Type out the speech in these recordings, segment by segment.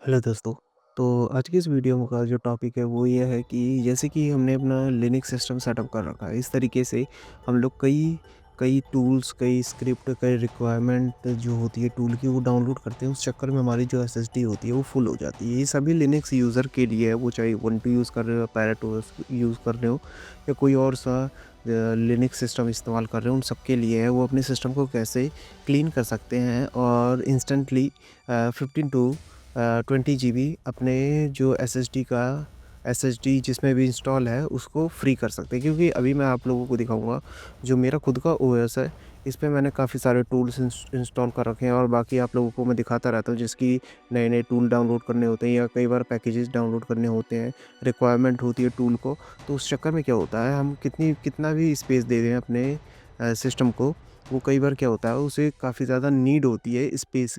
Hello दोस्तों। तो आज की इस वीडियो में का जो टॉपिक है वो ये है कि जैसे कि हमने अपना लिनक्स सिस्टम सेटअप कर रखा है, इस तरीके से हम लोग कई कई टूल्स, कई स्क्रिप्ट, कई रिक्वायरमेंट जो होती है टूल की वो डाउनलोड करते हैं। उस चक्कर में हमारी जो एसएसडी होती है वो फुल हो जाती है। ये सभी लिनक्स यूज़र के लिए है, वो चाहे उबंटू यूज़ कर रहे हो, पैराटोस यूज़ कर रहे हो या कोई और सा लिनक्स सिस्टम इस्तेमाल कर रहे हो, उन सब के लिए है। वो अपने सिस्टम को कैसे क्लीन कर सकते हैं और इंस्टेंटली 15 टू 20 जीबी अपने जो एसएसडी जिसमें भी इंस्टॉल है उसको फ्री कर सकते हैं। क्योंकि अभी मैं आप लोगों को दिखाऊंगा जो मेरा खुद का ओएस है, इस पे मैंने काफ़ी सारे टूल्स इंस्टॉल कर रखे हैं और बाकी आप लोगों को मैं दिखाता रहता हूँ जिसकी नए नए टूल डाउनलोड करने होते हैं या कई बार पैकेजेस डाउनलोड करने होते हैं, रिक्वायरमेंट होती है टूल को। तो उस चक्कर में क्या होता है, हम कितना भी स्पेस दे दें अपने सिस्टम को, वो कई बार क्या होता है उसे काफ़ी ज़्यादा नीड होती है स्पेस,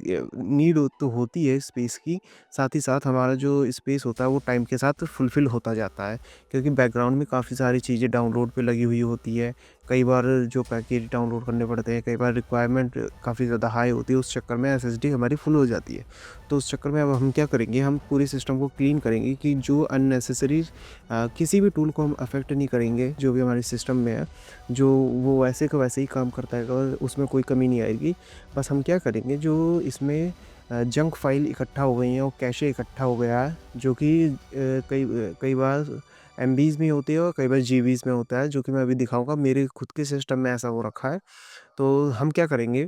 तो होती है स्पेस की। साथ ही साथ हमारा जो स्पेस होता है वो टाइम के साथ फुलफ़िल होता जाता है, क्योंकि बैकग्राउंड में काफ़ी सारी चीज़ें डाउनलोड पे लगी हुई होती है। कई बार जो पैकेज डाउनलोड करने पड़ते हैं, कई बार रिक्वायरमेंट काफ़ी ज़्यादा हाई होती है, उस चक्कर में एसएसडी हमारी फुल हो जाती है। तो उस चक्कर में अब हम क्या करेंगे, हम पूरे सिस्टम को क्लीन करेंगे कि जो अननेसेसरी किसी भी टूल को हम अफ़ेक्ट नहीं करेंगे जो भी हमारे सिस्टम में है। जो वो वैसे का वैसे ही काम करता है और उसमें कोई कमी नहीं आएगी। बस हम क्या करेंगे, जो इसमें जंक फ़ाइल इकट्ठा हो गई हैं और कैशे इकट्ठा हो गया है, जो कि कई बार एमबीज़ में होती है और कई बार जीबीज़ में होता है, जो कि मैं अभी दिखाऊँगा। मेरे खुद के सिस्टम में ऐसा हो रखा है। तो हम क्या करेंगे,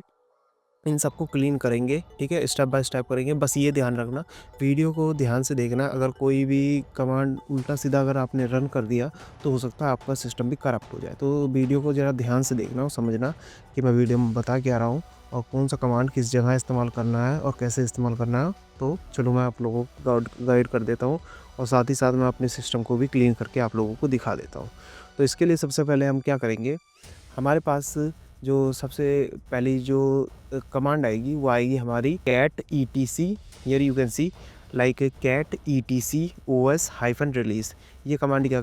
इन सबको क्लीन करेंगे, ठीक है? स्टेप बाय स्टेप करेंगे। बस ये ध्यान रखना, वीडियो को ध्यान से देखना। अगर कोई भी कमांड उल्टा-सीधा अगर आपने रन कर दिया, तो हो सकता है आपका सिस्टम भी करप्ट हो जाए। तो वीडियो को ज़रा ध्यान से देखना और समझना कि मैं वीडियो में बता क्या रहा हूँ और कौन-सा कमांड किस जगह इस्तेमाल करना है और कैसे इस्तेमाल करना है। तो चलो मैं आप लोगों को गाइड कर देता हूँ और साथ ही साथ मैं अपने सिस्टम को भी क्लीन करके आप लोगों को दिखा देता हूँ। तो इसके लिए सबसे पहले हम क्या करेंगे, हमारे पास जो सबसे पहली जो कमांड आएगी वो आएगी हमारी cat ETC. Here you can see like cat ETC OS hyphen release. ये कमांड क्या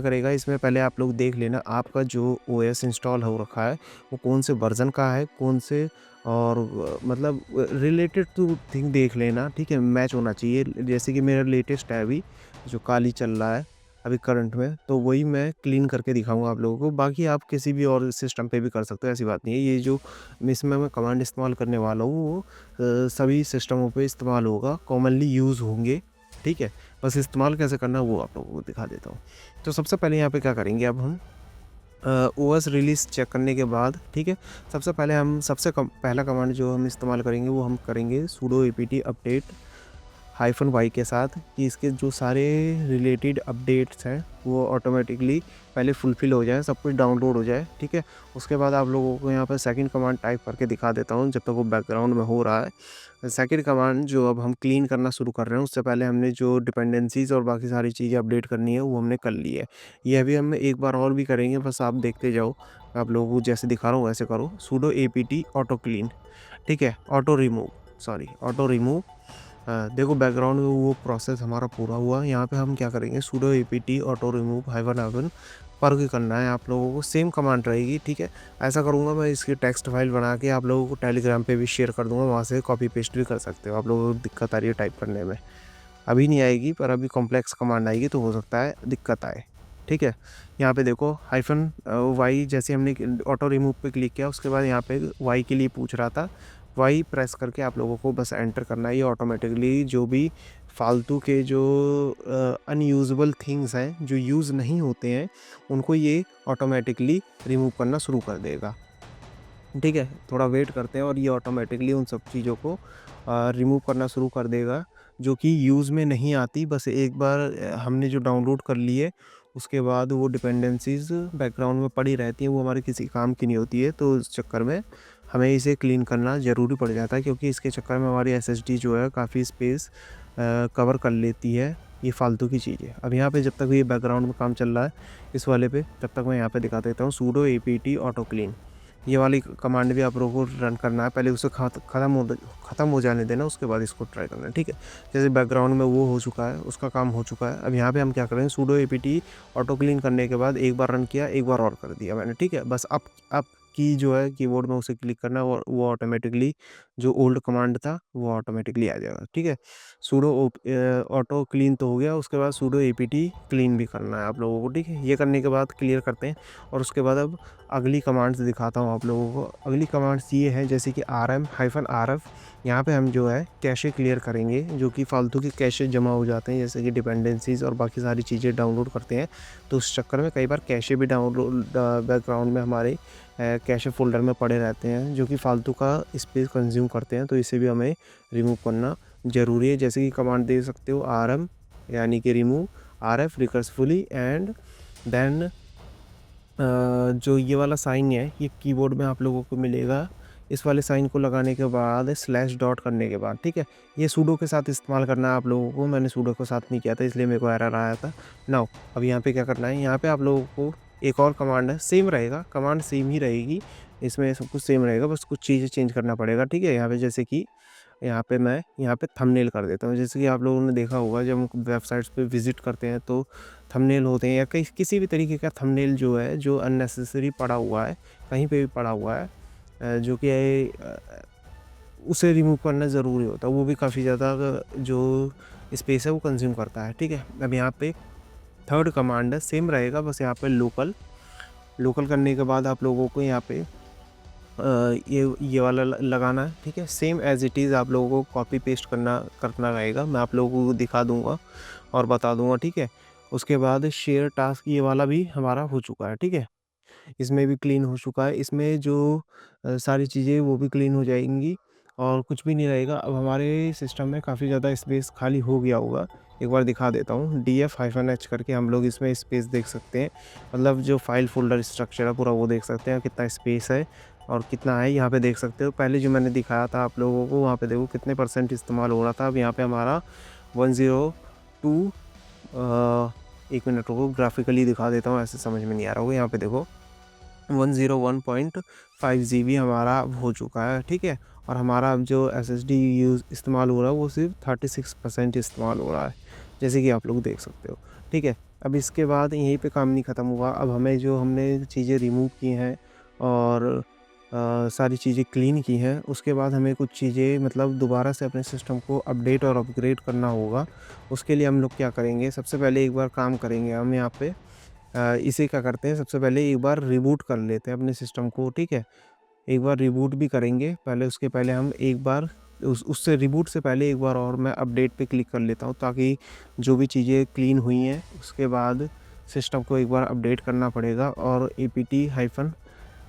करेगा, इसमें पहले आप लोग देख लेना आपका जो ओएस इंस्टॉल हो रखा है वो कौन से वर्जन का है, कौन से और मतलब रिलेटेड टू थिंग देख लेना, ठीक है? मैच होना चाहिए। जैसे कि मेरा लेटेस्ट है अभी जो काली चल रहा है अभी करंट में, तो वही मैं क्लीन करके दिखाऊँगा आप लोगों को। बाकी आप किसी भी और सिस्टम पे भी कर सकते हो, ऐसी बात नहीं है। ये जो इसमें मैं कमांड इस्तेमाल करने वाला हूँ वो सभी सिस्टमों पे इस्तेमाल होगा, कॉमनली यूज़ होंगे, ठीक है? बस इस्तेमाल कैसे करना है वो आप लोगों को दिखा देता हूँ। तो सबसे पहले यहाँ पे क्या करेंगे, अब हम ओएस रिलीज़ चेक करने के बाद, ठीक है? सबसे पहले हम पहला कमांड जो हम इस्तेमाल करेंगे वो हम करेंगे sudo apt update hyphen Y के साथ, कि इसके जो सारे रिलेटेड अपडेट्स हैं वो ऑटोमेटिकली पहले फुलफ़िल हो जाएँ, सब कुछ डाउनलोड हो जाए, ठीक है? उसके बाद आप लोगों को यहाँ पर सेकंड कमांड टाइप करके दिखा देता हूँ जब तक वो बैकग्राउंड में हो रहा है। सेकंड कमांड जो अब हम क्लीन करना शुरू कर रहे हैं, उससे पहले हमने जो डिपेंडेंसीज़ और बाकी सारी चीज़ें अपडेट करनी है वो हमने कर ली है। ये अभी हम एक बार और भी करेंगे, बस आप देखते जाओ। आप लोगों को जैसे दिखा रहा हूँ वैसे करो। sudo apt ऑटो क्लीन, ठीक है? Auto remove. देखो बैकग्राउंड में वो प्रोसेस हमारा पूरा हुआ। यहाँ पे हम क्या करेंगे, sudo apt auto remove hyphen hyphen पर करना है आप लोगों को। सेम कमांड रहेगी, ठीक है? ऐसा करूँगा मैं, इसकी टेक्स्ट फाइल बना के आप लोगों को टेलीग्राम पे भी शेयर कर दूँगा, वहाँ से कॉपी पेस्ट भी कर सकते हो। आप लोगों को दिक्कत आ रही है टाइप करने में, अभी नहीं आएगी, पर अभी कॉम्प्लेक्स कमांड आएगी तो हो सकता है दिक्कत आए, ठीक है? यहाँ पे देखो हाइफन वाई, जैसे हमने ऑटो रिमूव पे क्लिक किया उसके बाद यहाँ पे वाई के लिए पूछ रहा था, वाई प्रेस करके आप लोगों को बस एंटर करना है। ये ऑटोमेटिकली जो भी फालतू के जो अनयूजेबल थिंग्स हैं जो यूज़ नहीं होते हैं उनको ये ऑटोमेटिकली रिमूव करना शुरू कर देगा, ठीक है? थोड़ा वेट करते हैं और ये ऑटोमेटिकली उन सब चीज़ों को रिमूव करना शुरू कर देगा जो कि यूज़ में नहीं आती। बस एक बार हमने जो डाउनलोड कर ली है उसके बाद वो डिपेंडेंसीज़ बैकग्राउंड में पड़ी रहती हैं, वो हमारे किसी काम की नहीं होती है। तो इस चक्कर में हमें इसे क्लीन करना ज़रूरी पड़ जाता है, क्योंकि इसके चक्कर में हमारी एसएसडी जो है काफ़ी स्पेस कवर कर लेती है ये फालतू की चीज़ें। अब यहाँ पे जब तक ये बैकग्राउंड में काम चल रहा है इस वाले पे, तब तक मैं यहाँ पे दिखा देता हूँ sudo apt ऑटो क्लीन। ये वाली कमांड भी आप लोगों को रन करना है, पहले उसे ख़त्म हो जाने देना, उसके बाद इसको ट्राई करना है, ठीक है? जैसे बैकग्राउंड में वो हो चुका है, उसका काम हो चुका है। अब यहाँ पे हम क्या करेंगे, sudo apt ऑटो क्लीन करने के बाद एक बार रन किया, एक बार और कर दिया मैंने, ठीक है? बस अब की जो है कीबोर्ड में उसे क्लिक करना है, वो ऑटोमेटिकली जो ओल्ड कमांड था वो ऑटोमेटिकली आ जाएगा, ठीक है। सूडो ऑटो क्लीन तो हो गया, उसके बाद सूडो एपीटी क्लीन भी करना है आप लोगों को, ठीक है। ये करने के बाद क्लियर करते हैं और उसके बाद अब अगली कमांड्स दिखाता हूँ आप लोगों को। अगली कमांड्स ये हैं जैसे कि rm-rf, यहाँ पे हम जो है कैशे क्लियर करेंगे, जो कि फालतू के कैशे जमा हो जाते हैं, जैसे कि डिपेंडेंसीज और बाकी सारी चीज़ें डाउनलोड करते हैं, तो उस चक्कर में कई बार कैशे भी डाउनलोड बैकग्राउंड में हमारे कैशे फ़ोल्डर में पड़े रहते हैं, जो कि फालतू का स्पेस कंज्यूम करते हैं, तो इसे भी हमें रिमूव करना ज़रूरी है। जैसे कि कमांड दे सकते हो rm यानी कि remove rf recursively and then जो ये वाला साइन है ये कीबोर्ड में आप लोगों को मिलेगा। इस वाले साइन को लगाने के बाद स्लैश डॉट करने के बाद, ठीक है, ये सूडो के साथ इस्तेमाल करना है आप लोगों को। मैंने सूडो के साथ नहीं किया था, इसलिए मेरे को एरर आया था। नाउ अब यहाँ पे क्या करना है, यहाँ पे आप लोगों को एक और कमांड है, सेम रहेगा, कमांड सेम ही रहेगी, इसमें सब कुछ सेम रहेगा, बस कुछ चीज़ें चेंज करना पड़ेगा, ठीक है। यहाँ पे जैसे कि यहाँ पे मैं यहाँ पे थंबनेल कर देता हूँ। जैसे कि आप लोगों ने देखा होगा जब हम वेबसाइट्स पे विज़िट करते हैं तो थंबनेल होते हैं, या किसी भी तरीके का थंबनेल जो है, जो अननेसेसरी पड़ा हुआ है, कहीं पे भी पड़ा हुआ है, जो कि उसे रिमूव करना ज़रूरी होता है। वो भी काफ़ी ज़्यादा जो स्पेस है वो कंज्यूम करता है, ठीक है। अब यहाँ पे थर्ड कमांड है, सेम रहेगा, बस यहाँ पे लोकल करने के बाद आप लोगों को यहाँ पे ये वाला लगाना है, ठीक है। सेम एज़ इट इज़ आप लोगों को कॉपी पेस्ट करना रहेगा। मैं आप लोगों को दिखा दूंगा और बता दूंगा, ठीक है। उसके बाद शेयर टास्क ये वाला भी हमारा हो चुका है, ठीक है। इसमें भी क्लीन हो चुका है। इसमें जो सारी चीज़ें वो भी क्लीन हो जाएंगी और कुछ भी नहीं रहेगा। अब हमारे सिस्टम में काफ़ी ज़्यादा स्पेस खाली हो गया होगा, एक बार दिखा देता हूँ। df-h करके हम लोग इसमें स्पेस देख सकते हैं, मतलब जो फाइल फोल्डर स्ट्रक्चर है पूरा वो देख सकते हैं, कितना स्पेस है और कितना है यहाँ पे देख सकते हो। पहले जो मैंने दिखाया था आप लोगों को, वहाँ पे देखो कितने % इस्तेमाल हो रहा था। अब यहाँ पे हमारा 102 एक मिनट रुको, ग्राफिकली दिखा देता हूँ, ऐसे समझ में नहीं आ रहा होगा। यहाँ पे देखो 101.5 GB हमारा अब हो चुका है, ठीक है। और हमारा अब जो SSD यूज़ इस्तेमाल हो रहा है वो सिर्फ 36% इस्तेमाल हो रहा है, जैसे कि आप लोग देख सकते हो, ठीक है। अब इसके बाद यहीं पे काम नहीं ख़त्म हुआ। अब हमें जो हमने चीज़ें रिमूव की हैं और सारी चीज़ें क्लीन की हैं, उसके बाद हमें कुछ चीज़ें मतलब दोबारा से अपने सिस्टम को अपडेट और अपग्रेड करना होगा। उसके लिए हम लोग क्या करेंगे, सबसे पहले एक बार काम करेंगे हम यहाँ पे इसे क्या करते हैं, सबसे पहले एक बार रिबूट कर लेते हैं अपने सिस्टम को, ठीक है। एक बार रिबूट भी करेंगे पहले, उसके पहले हम एक बार उससे रिबूट से पहले एक बार और मैं अपडेट पे क्लिक कर लेता हूँ, ताकि जो भी चीज़ें क्लीन हुई हैं उसके बाद सिस्टम को एक बार अपडेट करना पड़ेगा। और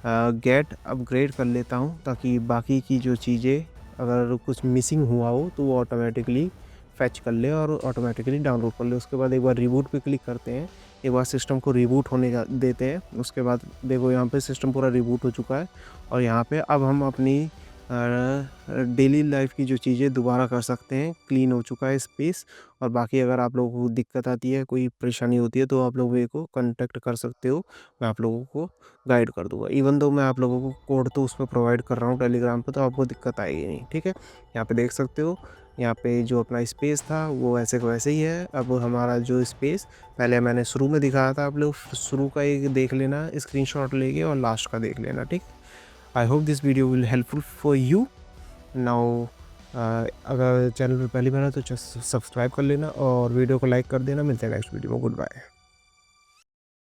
apt-get अपग्रेड कर लेता हूँ, ताकि बाकी की जो चीज़ें अगर कुछ मिसिंग हुआ हो तो वो ऑटोमेटिकली फैच कर ले और ऑटोमेटिकली डाउनलोड कर ले। उसके बाद एक बार रिबूट पे क्लिक करते हैं, एक बार सिस्टम को रिबूट होने देते हैं। उसके बाद देखो यहाँ पे सिस्टम पूरा रिबूट हो चुका है और यहाँ पे अब हम अपनी डेली लाइफ की जो चीज़ें दोबारा कर सकते हैं। क्लीन हो चुका है स्पेस। और बाकी अगर आप लोगों को दिक्कत आती है, कोई परेशानी होती है, तो आप लोग मेरे को कांटेक्ट कर सकते हो, मैं आप लोगों को गाइड कर दूंगा। इवन दो मैं आप लोगों को कोड तो उस पर प्रोवाइड कर रहा हूँ टेलीग्राम पर, तो आपको दिक्कत आएगी नहीं, ठीक है। यहाँ पे देख सकते हो, यहाँ पे जो अपना स्पेस था वो ऐसे का वैसे ही है। अब हमारा जो स्पेस पहले मैंने शुरू में दिखाया था, आप लोग शुरू का एक देख लेना स्क्रीनशॉट लेके और लास्ट का देख लेना, ठीक। I hope this video will helpful for you now. अगर चैनल पर पहली बार है तो सब्सक्राइब कर लेना और वीडियो को लाइक कर देना। मिलते हैं नेक्स्ट वीडियो में। Good bye.